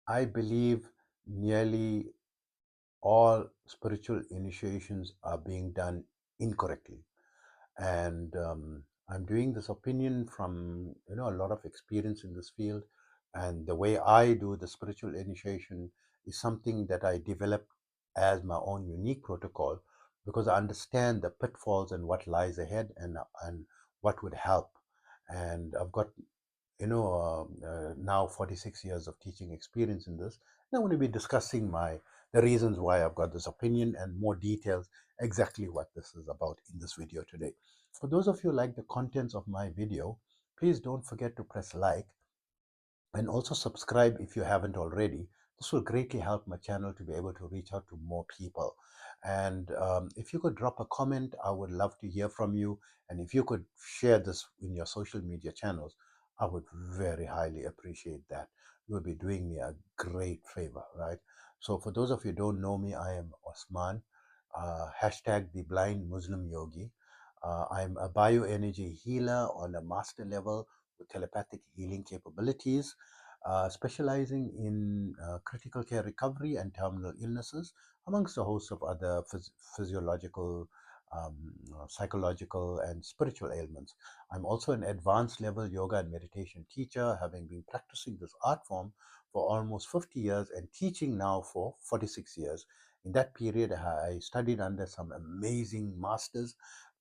I believe nearly all spiritual initiations are being done incorrectly. And I'm doing this opinion from a lot of experience in this field. And the way I do the spiritual initiation is something that I developed as my own unique protocol because I understand the pitfalls and what lies ahead and what would help. And I've got now 46 years of teaching experience in this. And I'm going to be discussing the reasons why I've got this opinion and more details exactly what this is about in this video today. For those of you who like the contents of my video, please don't forget to press like and also subscribe if you haven't already. This will greatly help my channel to be able to reach out to more people. And if you could drop a comment, I would love to hear from you. And if you could share this in your social media channels, I would very highly appreciate that. You would be doing me a great favor, right? So for those of you who don't know me, I am Osman, hashtag the blind Muslim yogi. I'm a bioenergy healer on a master level with telepathic healing capabilities, specializing in critical care recovery and terminal illnesses, amongst a host of other physiological, psychological, and spiritual ailments. I'm also an advanced level yoga and meditation teacher, having been practicing this art form for almost 50 years and teaching now for 46 years. In that period, I studied under some amazing masters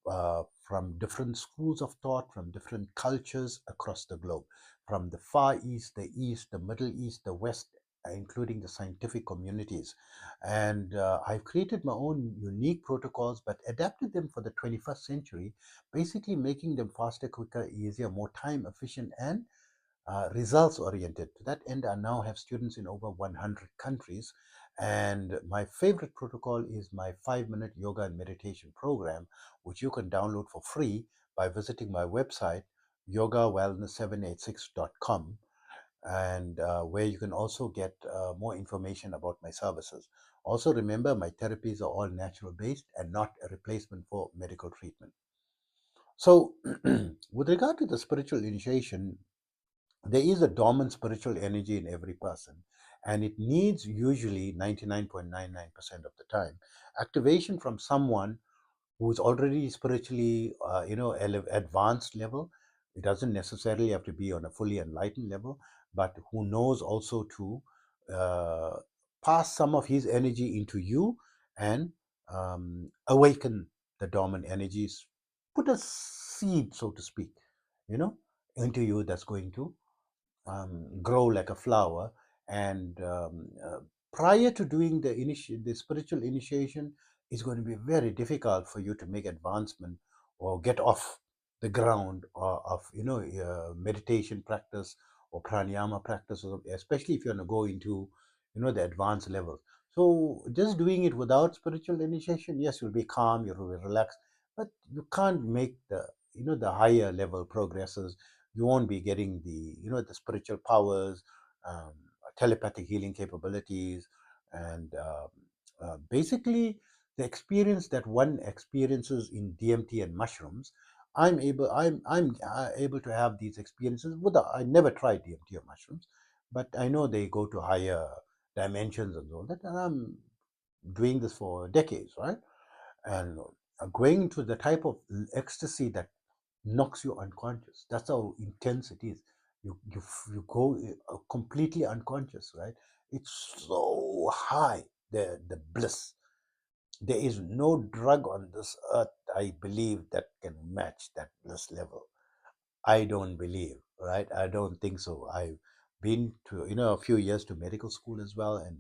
from different schools of thought, from different cultures across the globe, from the Far East, the East, the Middle East, the West, including the scientific communities. And I've created my own unique protocols, but adapted them for the 21st century, basically making them faster, quicker, easier, more time efficient, and results oriented. To that end, I now have students in over 100 countries. And my favorite protocol is my 5-minute yoga and meditation program, which you can download for free by visiting my website, yogawellness786.com, and where you can also get more information about my services. Also, remember, my therapies are all natural based and not a replacement for medical treatment. So, with regard to the spiritual initiation, there is a dormant spiritual energy in every person, and it needs usually 99.99% of the time activation from someone who's already spiritually advanced level. It doesn't necessarily have to be on a fully enlightened level, but who knows also to uh, pass some of his energy into you and awaken the dormant energies, put a seed, so to speak, you know into you, that's going to grow like a flower. And prior to doing the spiritual initiation, it's going to be very difficult for you to make advancement or get off the ground of meditation practice or pranayama practice, especially if you're going to go into the advanced levels. So just doing it without spiritual initiation, yes, you'll be calm, you'll be relaxed, but you can't make the higher level progresses. You won't be getting the spiritual powers, um, telepathic healing capabilities, and basically the experience that one experiences in DMT and mushrooms. I'm able to have these experiences without. I never tried DMT or mushrooms, but I know they go to higher dimensions and all that, and I'm doing this for decades, right? And going into the type of ecstasy that knocks you unconscious. That's how intense it is. You go completely unconscious, right? It's so high, the bliss. There is no drug on this earth, I believe, that can match that bliss level. I don't believe, right? I don't think so. I've been to a few years to medical school as well, and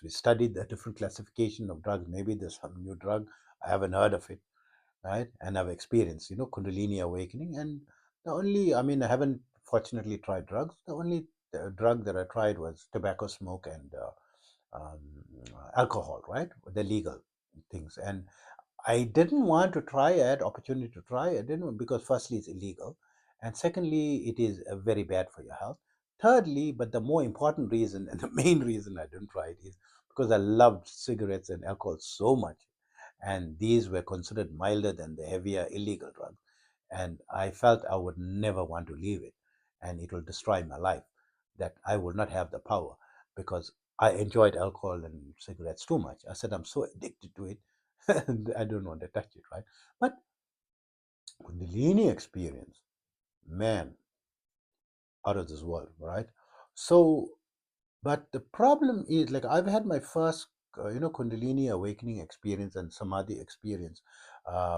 we studied the different classification of drugs. Maybe there's some new drug, I haven't heard of it, right? And I've experienced, Kundalini awakening. And I mean, I haven't fortunately tried drugs. The only drug that I tried was tobacco smoke and um, alcohol, right? The legal things. And I didn't want to try. I had opportunity to try. I didn't because firstly it's illegal, and secondly it is very bad for your health. Thirdly, but the more important reason and the main reason I didn't try it is because I loved cigarettes and alcohol so much, and these were considered milder than the heavier illegal drugs. And I felt I would never want to leave it, and it will destroy my life. that I will not have the power because I enjoyed alcohol and cigarettes too much. I said I'm so addicted to it, and I don't want to touch it, right? But Kundalini experience, man, out of this world, right? So, but the problem is, like, I've had my first, Kundalini awakening experience and Samadhi experience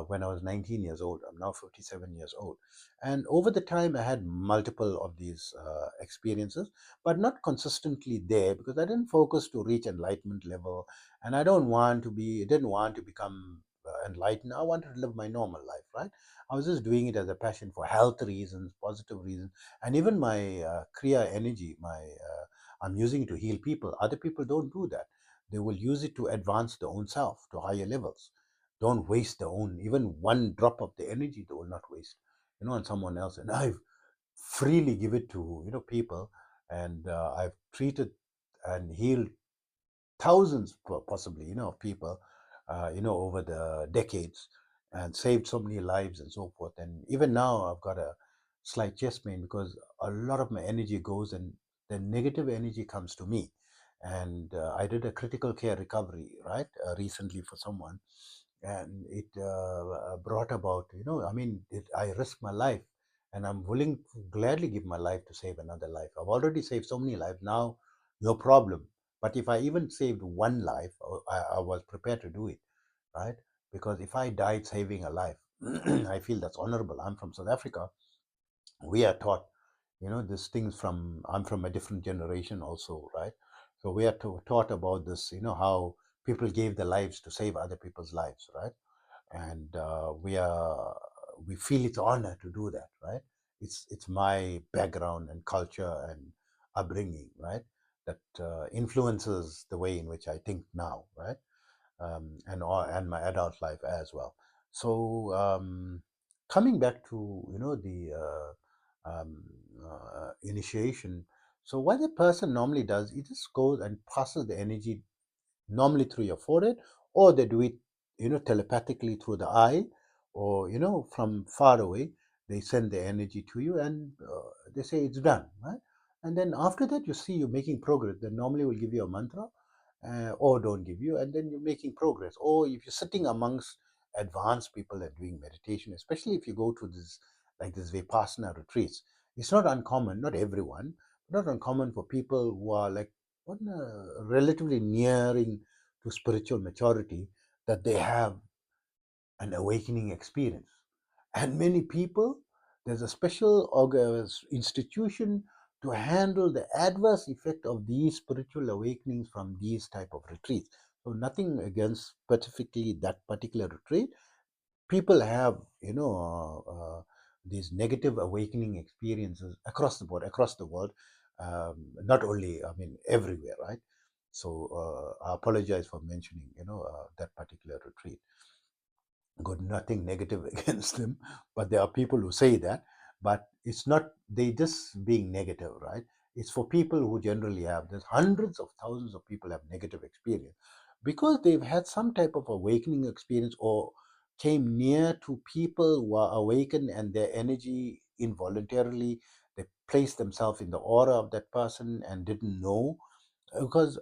when I was 19 years old. I'm now 57 years old. And over the time, I had multiple of these experiences, but not consistently there because I didn't focus to reach enlightenment level. And didn't want to become enlightened. I wanted to live my normal life, right? I was just doing it as a passion for health reasons, positive reasons, and even my Kriya energy, I'm using it to heal people. Other people don't do that. They will use it to advance their own self to higher levels. Don't waste their own, even one drop of the energy they will not waste, on someone else. And I freely give it to, people. And I've treated and healed thousands possibly of people over the decades, and saved so many lives and so forth. And even now I've got a slight chest pain because a lot of my energy goes, and the negative energy comes to me. And I did a critical care recovery, right, recently for someone, and it brought about, I risked my life, and I'm willing to gladly give my life to save another life. I've already saved so many lives now, no problem. But if I even saved one life, I was prepared to do it, right? Because if I died saving a life, I feel that's honorable. I'm from South Africa. We are taught, these things from, I'm from a different generation also, right? So we are taught about this, how people gave their lives to save other people's lives, right? And we feel it's honor to do that, right? It's my background and culture and upbringing, right, that influences the way in which I think now, right? And my adult life as well. So coming back to the initiation. So what a person normally does, he just goes and passes the energy normally through your forehead, or they do it, telepathically through the eye, or from far away. They send the energy to you, and they say it's done, right? And then after that, you see you're making progress. They normally will give you a mantra, or don't give you, and then you're making progress. Or if you're sitting amongst advanced people and doing meditation, especially if you go to this, like this Vipassana retreats, it's not uncommon, not everyone, not uncommon for people who are like relatively nearing to spiritual maturity, that they have an awakening experience. And many people, there's a special institution to handle the adverse effect of these spiritual awakenings from these type of retreats. So nothing against specifically that particular retreat. People have, these negative awakening experiences across the board, across the world, not only, I mean, everywhere, right? So I apologize for mentioning, that particular retreat. Got nothing negative against them, but there are people who say that, but it's not, they just being negative, right? It's for people who generally have, there's hundreds of thousands of people have negative experience because they've had some type of awakening experience, or came near to people who are awakened, and their energy involuntarily, they placed themselves in the aura of that person and didn't know. Because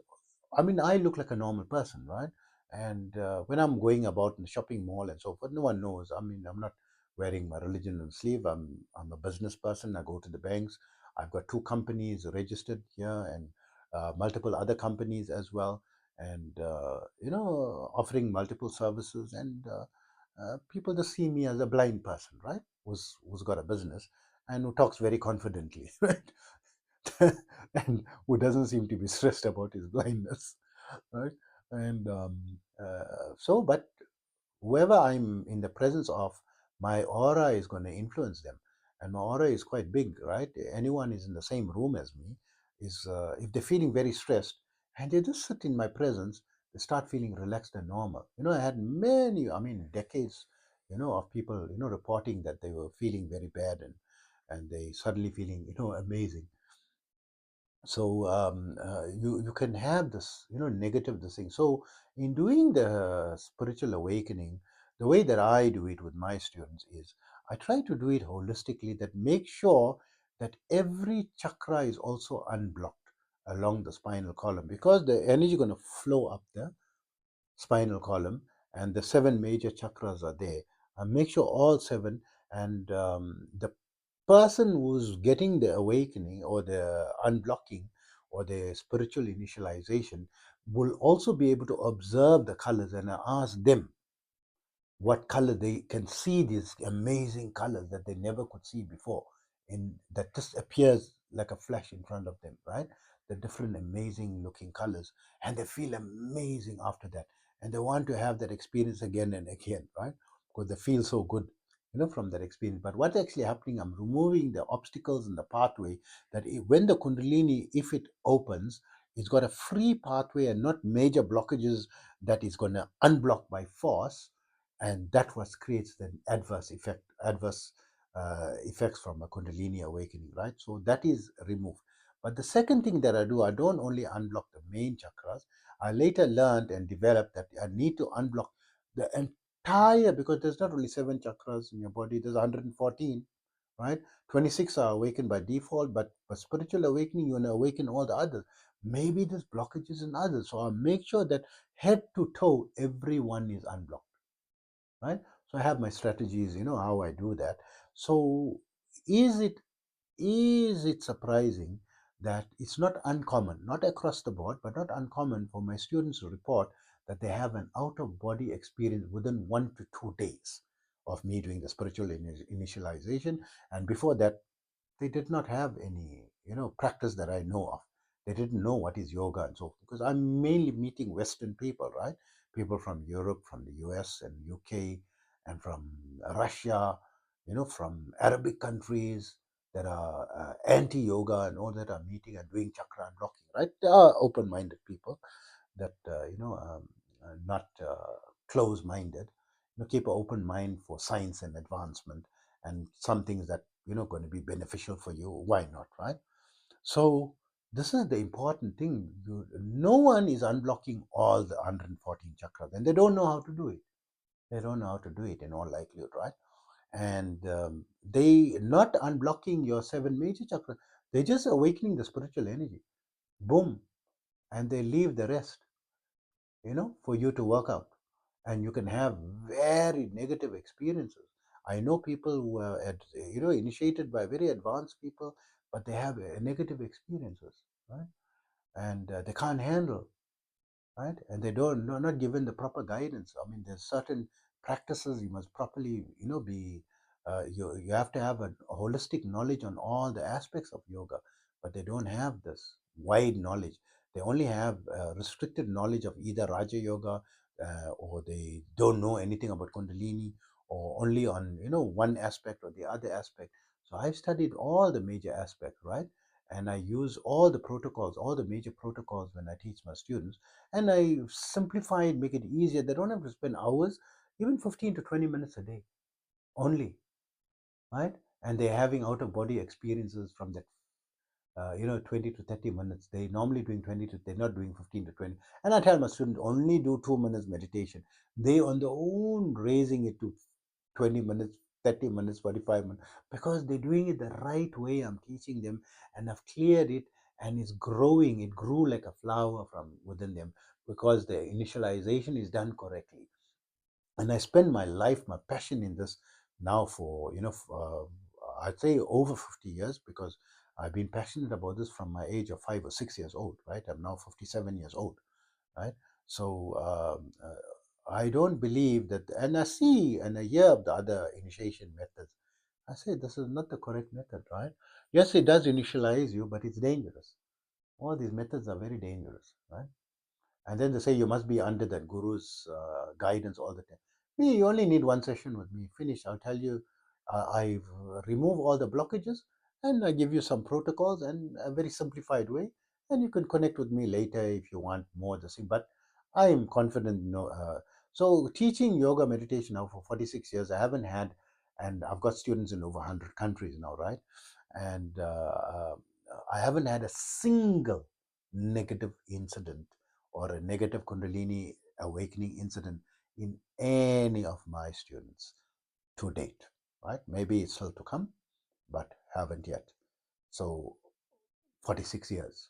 I mean, I look like a normal person, right? And when I'm going about in the shopping mall and so forth, no one knows. I mean, I'm not wearing my religion on the sleeve. I'm a business person. I go to the banks. I've got two companies registered here, and multiple other companies as well, and offering multiple services. And people just see me as a blind person, right? Who's got a business and who talks very confidently, right? And who doesn't seem to be stressed about his blindness, right? And but whoever I'm in the presence of, my aura is going to influence them, and my aura is quite big, right? Anyone is in the same room as me is, if they're feeling very stressed and they just sit in my presence, they start feeling relaxed and normal. I had many, I mean, decades, of people, reporting that they were feeling very bad, and they suddenly feeling, amazing. So you can have this, negative this thing. So in doing the spiritual awakening, the way that I do it with my students is, I try to do it holistically, that make sure that every chakra is also unblocked along the spinal column, because the energy is going to flow up the spinal column, and the seven major chakras are there. Make sure all seven, and the person who's getting the awakening or the unblocking or the spiritual initialization will also be able to observe the colors and ask them what color they can see, these amazing colors that they never could see before, in that just appears like a flash in front of them, right? The different amazing looking colors, and they feel amazing after that, and they want to have that experience again and again, right? Because they feel so good, from that experience. But what's actually happening, I'm removing the obstacles in the pathway, that when the kundalini, if it opens, it's got a free pathway and not major blockages that is going to unblock by force, and that what creates the adverse effects from a kundalini awakening, right? So that is removed. But the second thing that I do, I don't only unblock the main chakras. I later learned and developed that I need to unblock the entire, because there's not only seven chakras in your body, there's 114, right? 26 are awakened by default, but for spiritual awakening, you want to awaken all the others. Maybe there's blockages in others, so I make sure that head to toe everyone is unblocked, right? So I have my strategies, how I do that. So is it is it surprising that it's not uncommon, not across the board, but not uncommon for my students to report that they have an out of body experience within 1 to 2 days of me doing the spiritual initialization, and before that they did not have any practice that I know of. They didn't know what is yoga and so forth, because I'm mainly meeting Western people, right? People from Europe, from the US and UK, and from Russia, from Arabic countries that are anti-yoga and all that are meeting and doing chakra and blocking, right? They are open-minded people that not close-minded. Keep an open mind for science and advancement, and some things that going to be beneficial for you. Why not, right? So this is the important thing. No one is unblocking all the 114 chakras, and they don't know how to do it. They don't know how to do it in all likelihood, right? And they not unblocking your seven major chakras. They're just awakening the spiritual energy. Boom, and they leave the rest, for you to work out. And you can have very negative experiences. I know people who are, initiated by very advanced people, but they have negative experiences, right? And they can't handle, right? And they don't, not given the proper guidance. I mean, there's certain practices you must properly, be, you have to have a holistic knowledge on all the aspects of yoga, but they don't have this wide knowledge. They only have restricted knowledge of either Raja Yoga, or they don't know anything about Kundalini, or only on, one aspect or the other aspect. So I've studied all the major aspects, right? And I use all the protocols, all the major protocols when I teach my students, and I simplify it, make it easier. They don't have to spend hours, even 15 to 20 minutes a day only, right? And they're having out of body experiences from that, 20 to 30 minutes. They normally doing 20 to, they're not doing 15 to 20. And I tell my students only do 2 minutes meditation. They on their own raising it to 20 minutes, 30 minutes, 45 minutes, because they're doing it the right way. I'm teaching them, and I've cleared it, and it's growing. It grew like a flower from within them, because the initialization is done correctly. And I spend my life, my passion in this now for, I'd say over 50 years, because I've been passionate about this from my age of 5 or 6 years old, right? I'm now 57 years old, right? So I don't believe that, and I see and I hear of the other initiation methods. I say this is not the correct method, right? Yes, it does initialize you, but it's dangerous. All these methods are very dangerous, right? And then they say you must be under that guru's guidance all the time. Me, you only need one session with me. Finish. I'll tell you, I remove all the blockages, and I give you some protocols and a very simplified way. And you can connect with me later if you want more the same. But I am confident. So teaching yoga meditation now for 46 years, I haven't had, and I've got students in over 100 countries now, right? And I haven't had a single negative incident or a negative Kundalini awakening incident in any of my students to date, right? Maybe it's still to come, but haven't yet. So 46 years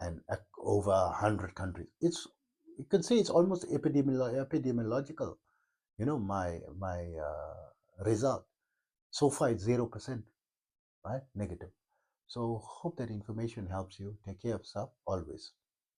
and over 100 countries. It's, you can say it's almost epidemiological. You know, my result so far it's 0%, right? Negative. So hope that information helps you. Take care of yourself always.